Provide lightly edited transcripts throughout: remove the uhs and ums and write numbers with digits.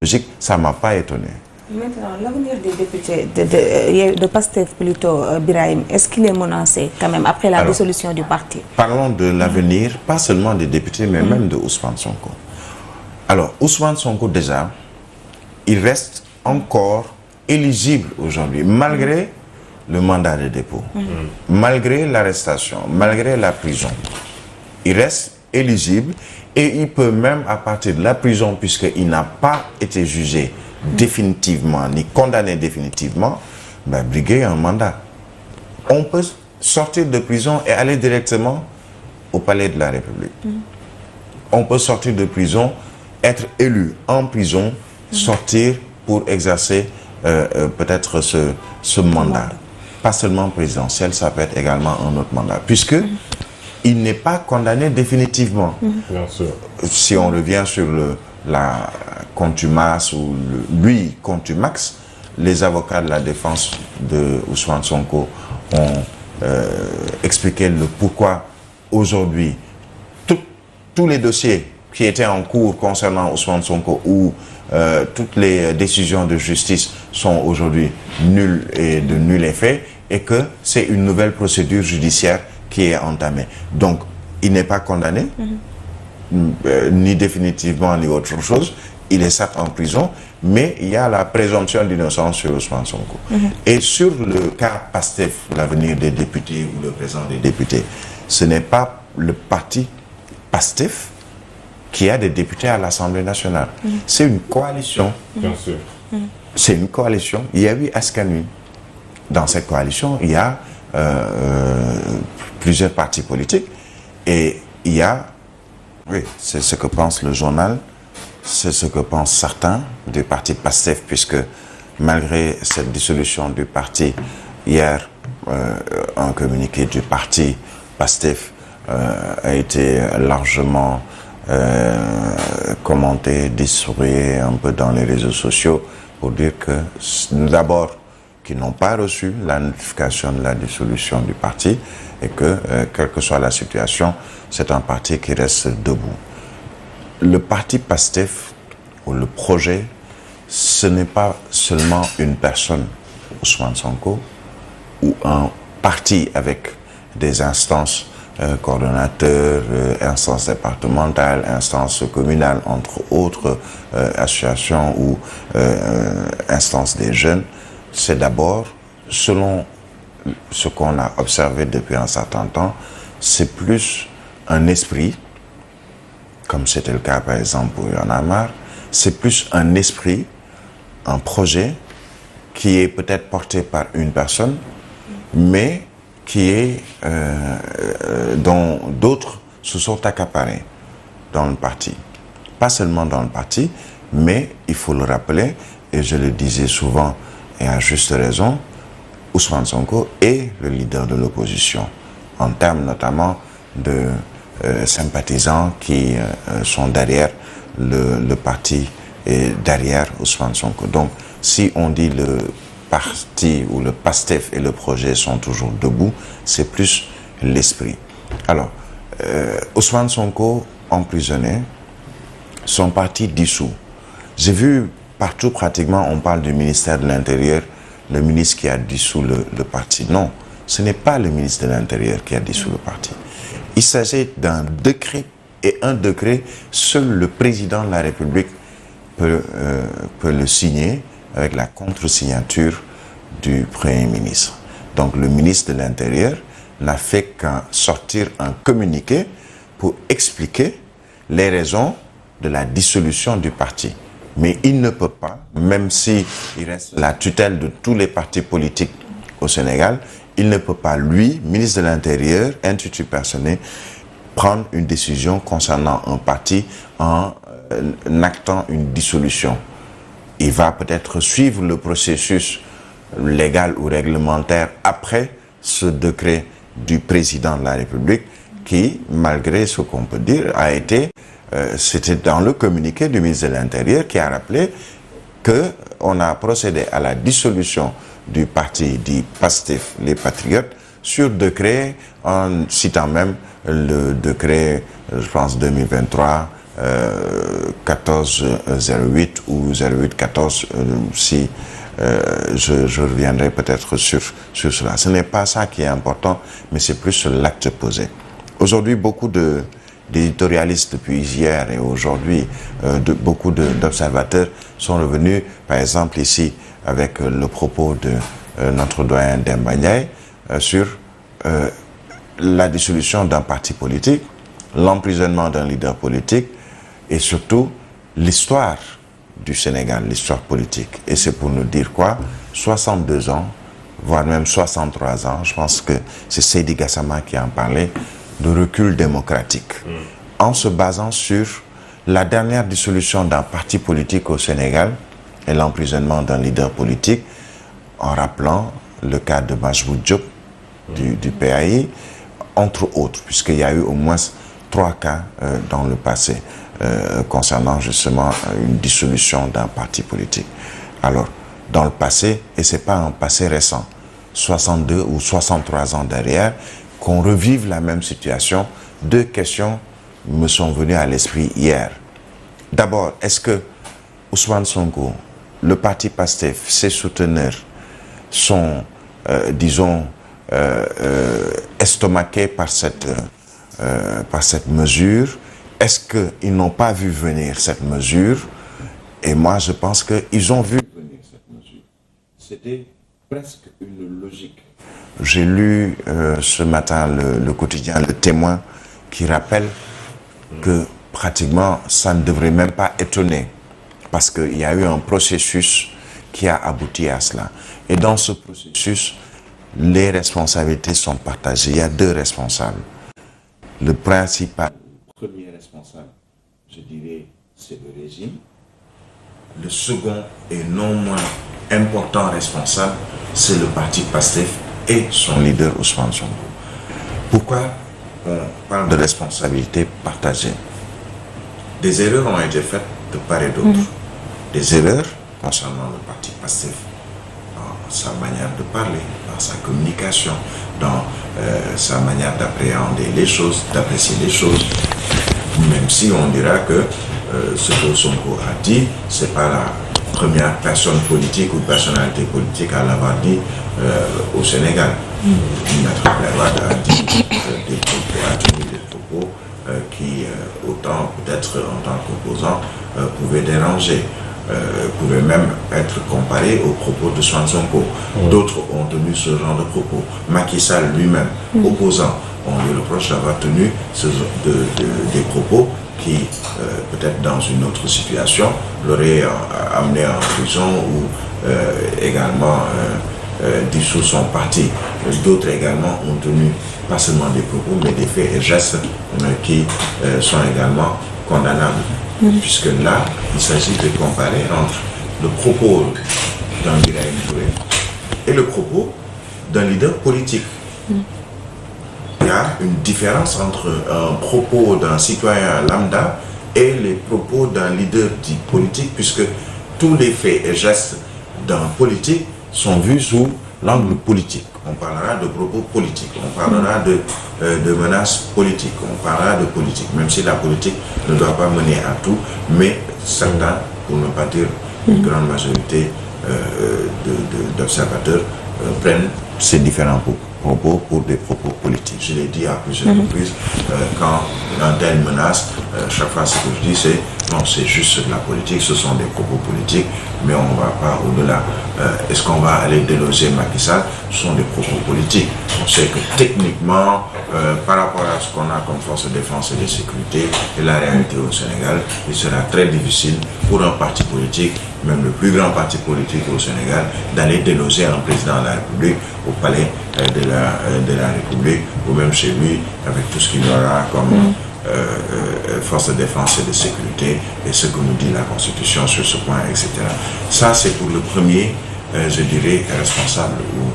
logique, ça ne m'a pas étonné. Maintenant, l'avenir des députés de PASTEF plutôt, Birahim, est-ce qu'il est menacé quand même après la dissolution du parti? Parlons de l'avenir, pas seulement des députés, mais même de Ousmane Sonko. Alors, Ousmane Sonko, déjà, il reste encore éligible aujourd'hui, malgré le mandat de dépôt, malgré l'arrestation, malgré la prison. Il reste éligible et il peut même, à partir de la prison, puisqu'il n'a pas été jugé définitivement, ni condamné définitivement, briguer un mandat. On peut sortir de prison et aller directement au palais de la République. On peut sortir de prison, être élu en prison, sortir pour exercer peut-être ce mandat. Pas seulement présidentiel, ça peut être également un autre mandat, puisque il n'est pas condamné définitivement. Bien sûr. Si on revient sur la contumace ou lui contumax, les avocats de la défense de Ousmane Sonko ont expliqué le pourquoi aujourd'hui tous les dossiers qui étaient en cours concernant Ousmane Sonko ou toutes les décisions de justice sont aujourd'hui nulles et de nul effet, et que c'est une nouvelle procédure judiciaire qui est entamée. Donc, il n'est pas condamné, ni définitivement, ni autre chose. Il est certes en prison, mais il y a la présomption d'innocence sur Ousmane Sonko. Et sur le cas PASTEF, l'avenir des députés ou le présent des députés, ce n'est pas le parti PASTEF qui a des députés à l'Assemblée nationale. C'est une coalition. Bien sûr. C'est une coalition. Il y a eu Askan Wi. Dans cette coalition, il y a plusieurs partis politiques. Et il y a, oui, c'est ce que pense le journal, c'est ce que pensent certains du parti PASTEF, puisque malgré cette dissolution du parti, hier, un communiqué du parti PASTEF a été largement commenté, distribué un peu dans les réseaux sociaux pour dire que d'abord qu'ils n'ont pas reçu la notification de la dissolution du parti et que, quelle que soit la situation, c'est un parti qui reste debout. Le parti PASTEF ou le projet, ce n'est pas seulement une personne, Ousmane Sonko, ou un parti avec des instances coordonnateurs, instances départementales, instances communales, entre autres associations ou instances des jeunes. C'est d'abord, selon ce qu'on a observé depuis un certain temps, c'est plus un esprit, comme c'était le cas par exemple pour Y en a marre, c'est plus un esprit, un projet qui est peut-être porté par une personne, mais qui est dont d'autres se sont accaparés dans le parti. Pas seulement dans le parti, mais il faut le rappeler, et je le disais souvent et à juste raison, Ousmane Sonko est le leader de l'opposition, en termes notamment de sympathisants qui sont derrière le parti et derrière Ousmane Sonko. Donc, si on dit le parti ou le PASTEF et le projet sont toujours debout, c'est plus l'esprit. Alors, Ousmane Sonko emprisonné, son parti dissous. J'ai vu partout pratiquement, on parle du ministère de l'Intérieur, le ministre qui a dissous le parti. Non, ce n'est pas le ministre de l'Intérieur qui a dissous le parti. Il s'agit d'un décret, et un décret, seul le président de la République peut le signer avec la contre-signature du Premier ministre. Donc le ministre de l'Intérieur n'a fait qu'un sortir un communiqué pour expliquer les raisons de la dissolution du parti. Mais il ne peut pas, même si il reste la tutelle de tous les partis politiques au Sénégal, il ne peut pas, lui, ministre de l'Intérieur, intitut personnel, prendre une décision concernant un parti en actant une dissolution. Il va peut-être suivre le processus légal ou réglementaire après ce décret du président de la République qui, malgré ce qu'on peut dire, a été, c'était dans le communiqué du ministre de l'Intérieur qui a rappelé qu'on a procédé à la dissolution du parti dit PASTEF, les Patriotes, sur décret, en citant même le décret, je pense, 2023, 1408 ou 0814, si je reviendrai peut-être sur cela. Ce n'est pas ça qui est important, mais c'est plus l'acte posé. Aujourd'hui, beaucoup d'éditorialistes depuis hier et aujourd'hui, beaucoup d'observateurs sont revenus, par exemple ici, avec le propos de notre doyen Demba Ndiaye sur la dissolution d'un parti politique, l'emprisonnement d'un leader politique et surtout l'histoire du Sénégal, l'histoire politique. Et c'est pour nous dire quoi? 62 ans, voire même 63 ans, je pense que c'est Seydi Gassama qui en parlait, de recul démocratique. En se basant sur la dernière dissolution d'un parti politique au Sénégal et l'emprisonnement d'un leader politique, en rappelant le cas de Majboud Diop du PAI, entre autres, puisqu'il y a eu au moins 3 cas dans le passé concernant justement une dissolution d'un parti politique. Alors, dans le passé, et ce n'est pas un passé récent, 62 ou 63 ans derrière, qu'on revive la même situation, 2 questions me sont venues à l'esprit hier. D'abord, est-ce que Ousmane Sonko, le parti PASTEF, ses souteneurs sont, disons, estomaqués par cette mesure? Est-ce qu'ils n'ont pas vu venir cette mesure? Et moi, je pense qu'ils ont vu venir cette mesure. C'était presque une logique. J'ai lu ce matin le quotidien Le Témoin qui rappelle que pratiquement ça ne devrait même pas étonner parce qu'il y a eu un processus qui a abouti à cela. Et dans ce processus, les responsabilités sont partagées. Il y a 2 responsables. Le principal, le premier responsable, je dirais, c'est le régime. Le second et non moins important responsable, c'est le parti PASTEF et son leader Ousmane Sonko. Pourquoi on parle de responsabilité partagée? Des erreurs ont été faites de part et d'autre. Des erreurs concernant le parti PASTEF, dans sa manière de parler, dans sa communication, dans sa manière d'appréhender les choses, d'apprécier les choses. Même si on dira que ce que Sonko a dit, c'est pas la première personne politique ou personnalité politique à l'avoir dit au Sénégal. Maître Abdoulaye Wade a dit des propos qui, autant peut-être en tant qu'opposant, pouvaient déranger, pouvaient même être comparés aux propos de Ousmane Sonko. D'autres ont tenu ce genre de propos. Macky Sall lui-même, opposant, on lui reproche d'avoir tenu des propos qui, peut-être dans une autre situation, l'auraient amené en prison ou également dissous son parti. D'autres également ont tenu pas seulement des propos, mais des faits et gestes qui sont également condamnables. Puisque là, il s'agit de comparer entre le propos d'un Birahim Touré et le propos d'un leader politique. Il y a une différence entre un propos d'un citoyen lambda et les propos d'un leader dit politique, puisque tous les faits et gestes d'un politique sont vus sous l'angle politique. On parlera de propos politiques, on parlera de menaces politiques, on parlera de politique, même si la politique ne doit pas mener à tout, mais certains, pour ne pas dire une grande majorité d'observateurs, prennent ces différents propos pour des propos politiques. Je l'ai dit à plusieurs reprises, quand un tel menace, chaque fois ce que je dis c'est non, c'est juste de la politique, ce sont des propos politiques, mais on ne va pas au-delà. Est-ce qu'on va aller déloger Macky Sall? Ce sont des propos politiques. On sait que techniquement, par rapport à ce qu'on a comme force de défense et de sécurité et la réalité au Sénégal, il sera très difficile pour un parti politique, même le plus grand parti politique au Sénégal, d'aller déloger un président de la République au palais de la République ou même chez lui avec tout ce qu'il y aura comme force de défense et de sécurité et ce que nous dit la Constitution sur ce point, etc. Ça, c'est pour le premier, je dirais, responsable ou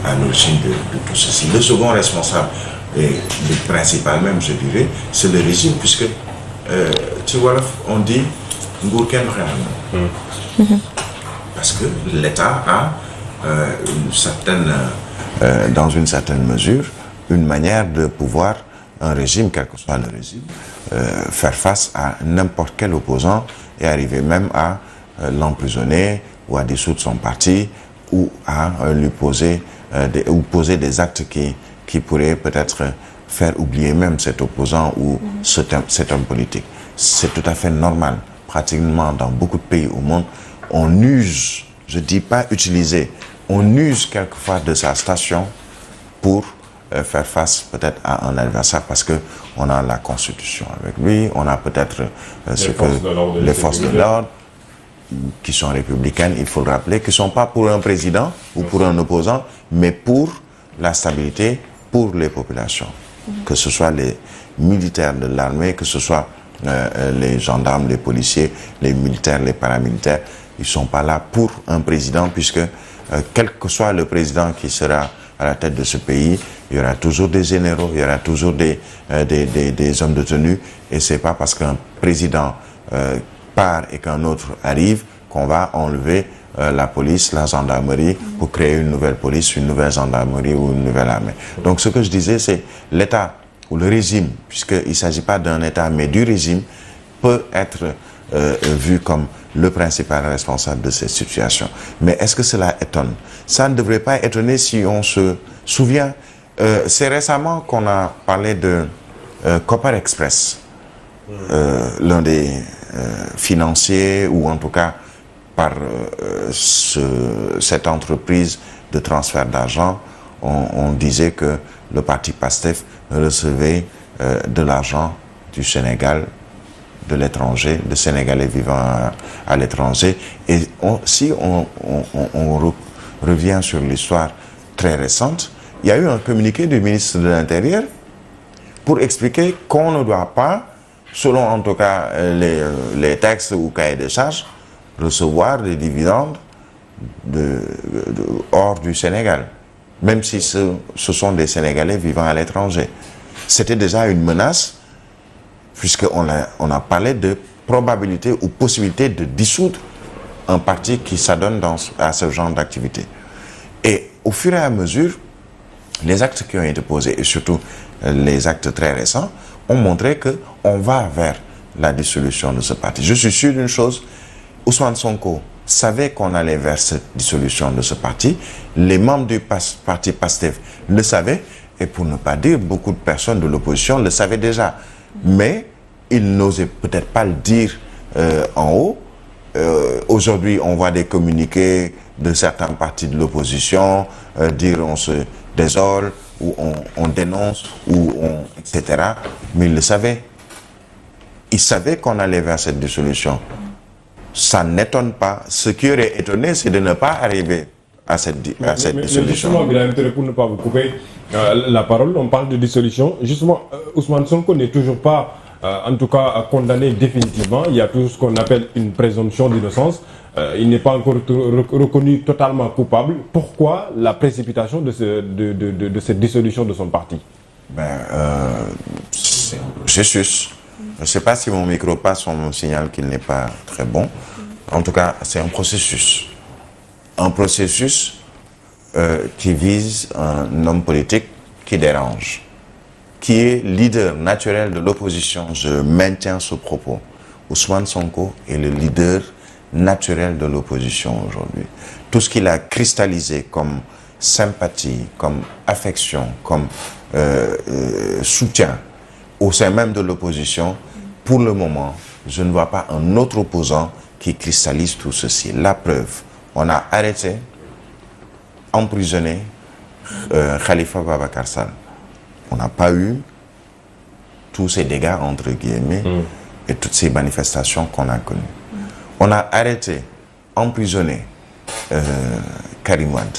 à l'origine de tout ceci. Le second responsable, et le principal même, je dirais, c'est le régime, puisque, tu vois, on dit Ngourken réellement. Parce que l'État a dans une certaine mesure, une manière de pouvoir un régime, quel que soit le régime, faire face à n'importe quel opposant et arriver même à l'emprisonner ou à dissoudre son parti ou à lui poser des actes qui pourraient peut-être faire oublier même cet opposant ou cet homme politique. C'est tout à fait normal. Pratiquement dans beaucoup de pays au monde, on use, je ne dis pas utiliser, on use quelquefois de sa station pour faire face peut-être à un adversaire parce qu'on a la Constitution avec lui, on a peut-être les forces de l'ordre qui sont républicaines, il faut le rappeler, qui ne sont pas pour un président ou pour un opposant, mais pour la stabilité, pour les populations. Que ce soit les militaires de l'armée, que ce soit les gendarmes, les policiers, les militaires, les paramilitaires, ils ne sont pas là pour un président, puisque quel que soit le président qui sera à la tête de ce pays, il y aura toujours des généraux, il y aura toujours des hommes de tenue, et ce n'est pas parce qu'un président part et qu'un autre arrive qu'on va enlever la police, la gendarmerie pour créer une nouvelle police, une nouvelle gendarmerie ou une nouvelle armée. Donc ce que je disais, c'est l'État ou le régime, puisqu'il ne s'agit pas d'un État mais du régime, peut être vu comme le principal responsable de cette situation. Mais est-ce que cela étonne? Ça ne devrait pas étonner si on se souvient. C'est récemment qu'on a parlé de Copper Express, l'un des financiers, ou en tout cas par cette entreprise de transfert d'argent, on disait que le parti PASTEF recevait de l'argent du Sénégal, de l'étranger, de Sénégalais vivant à l'étranger. Et si on revient sur l'histoire très récente, il y a eu un communiqué du ministre de l'Intérieur pour expliquer qu'on ne doit pas, selon en tout cas les textes ou cahiers de charges, recevoir des dividendes hors du Sénégal, même si ce sont des Sénégalais vivant à l'étranger. C'était déjà une menace, puisqu'on a parlé de probabilité ou possibilité de dissoudre un parti qui s'adonne à ce genre d'activité. Et au fur et à mesure, les actes qui ont été posés, et surtout les actes très récents, ont montré qu'on va vers la dissolution de ce parti. Je suis sûr d'une chose, Ousmane Sonko savait qu'on allait vers cette dissolution de ce parti. Les membres du parti PASTEF le savaient, et pour ne pas dire beaucoup de personnes de l'opposition le savaient déjà. Mais ils n'osaient peut-être pas le dire en haut. Aujourd'hui, on voit des communiqués de certains partis de l'opposition dire on se désole, ou on dénonce, etc. Mais ils le savaient. Ils savaient qu'on allait vers cette dissolution. Ça n'étonne pas. Ce qui aurait étonné, c'est de ne pas arriver à cette dissolution. Justement, pour ne pas vous couper la parole, on parle de dissolution. Justement, Ousmane Sonko n'est toujours pas, en tout cas, condamné définitivement. Il y a toujours ce qu'on appelle une présomption d'innocence. Il n'est pas encore reconnu totalement coupable. Pourquoi la précipitation de cette dissolution de son parti? C'est un processus. Je ne sais pas si mon micro passe, on me signale qu'il n'est pas très bon. En tout cas, c'est un processus. Un processus qui vise un homme politique qui dérange, qui est leader naturel de l'opposition. Je maintiens ce propos. Ousmane Sonko est le leader naturel de l'opposition aujourd'hui. Tout ce qu'il a cristallisé comme sympathie, comme affection, comme soutien au sein même de l'opposition, pour le moment, je ne vois pas un autre opposant qui cristallise tout ceci. La preuve, on a arrêté, emprisonné Khalifa Babacar Sall. On n'a pas eu tous ces dégâts, entre guillemets, et toutes ces manifestations qu'on a connues. On a arrêté, emprisonné Karim Wade.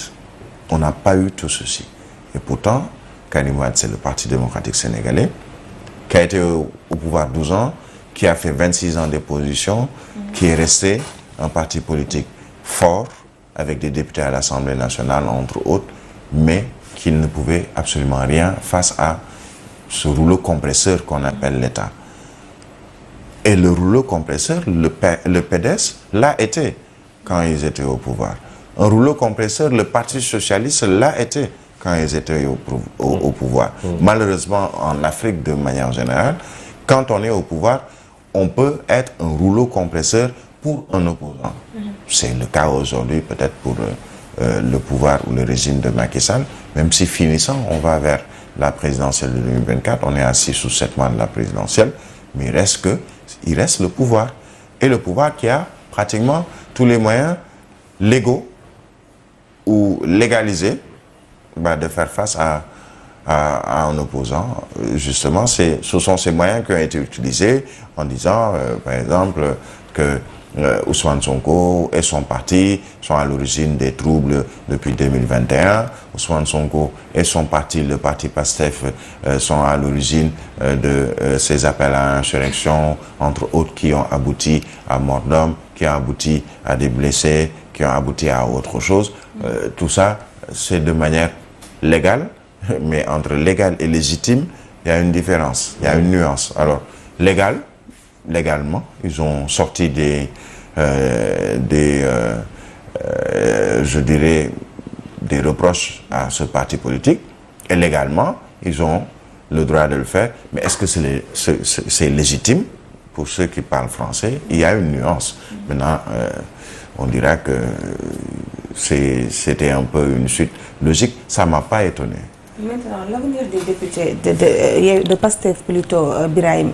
On n'a pas eu tout ceci. Et pourtant, Karim Wade, c'est le Parti démocratique sénégalais, qui a été au pouvoir 12 ans, qui a fait 26 ans d'opposition, qui est resté un parti politique fort, avec des députés à l'Assemblée nationale, entre autres, mais qui ne pouvait absolument rien face à ce rouleau compresseur qu'on appelle l'État. Et le rouleau compresseur, le PDS, l'a été quand ils étaient au pouvoir. Un rouleau compresseur, le Parti socialiste l'a été quand ils étaient au pouvoir. Malheureusement, en Afrique, de manière générale, quand on est au pouvoir, on peut être un rouleau compresseur pour un opposant. C'est le cas aujourd'hui, peut-être pour le pouvoir ou le régime de Macky Sall, même si finissant, on va vers la présidentielle de 2024, on est à 6 ou 7 mois de la présidentielle, mais il reste le pouvoir. Et le pouvoir qui a pratiquement tous les moyens légaux ou légalisés de faire face à un opposant. Justement, ce sont ces moyens qui ont été utilisés en disant, par exemple, que Ousmane Sonko et son parti sont à l'origine des troubles depuis 2021. Ousmane Sonko et son parti, le parti PASTEF, sont à l'origine de ces appels à insurrection, entre autres, qui ont abouti à mort d'homme, qui ont abouti à des blessés, qui ont abouti à autre chose. Tout ça, c'est de manière légale, mais entre légal et légitime, il y a une différence, il y a une nuance. Alors, légalement, ils ont sorti je dirais, des reproches à ce parti politique, et légalement, ils ont le droit de le faire. Mais est-ce que c'est légitime? Pour ceux qui parlent français, il y a une nuance. Maintenant, on dira que c'était un peu une suite logique. Ça ne m'a pas étonné. Maintenant, l'avenir des députés de PASTEF plutôt, Birahim,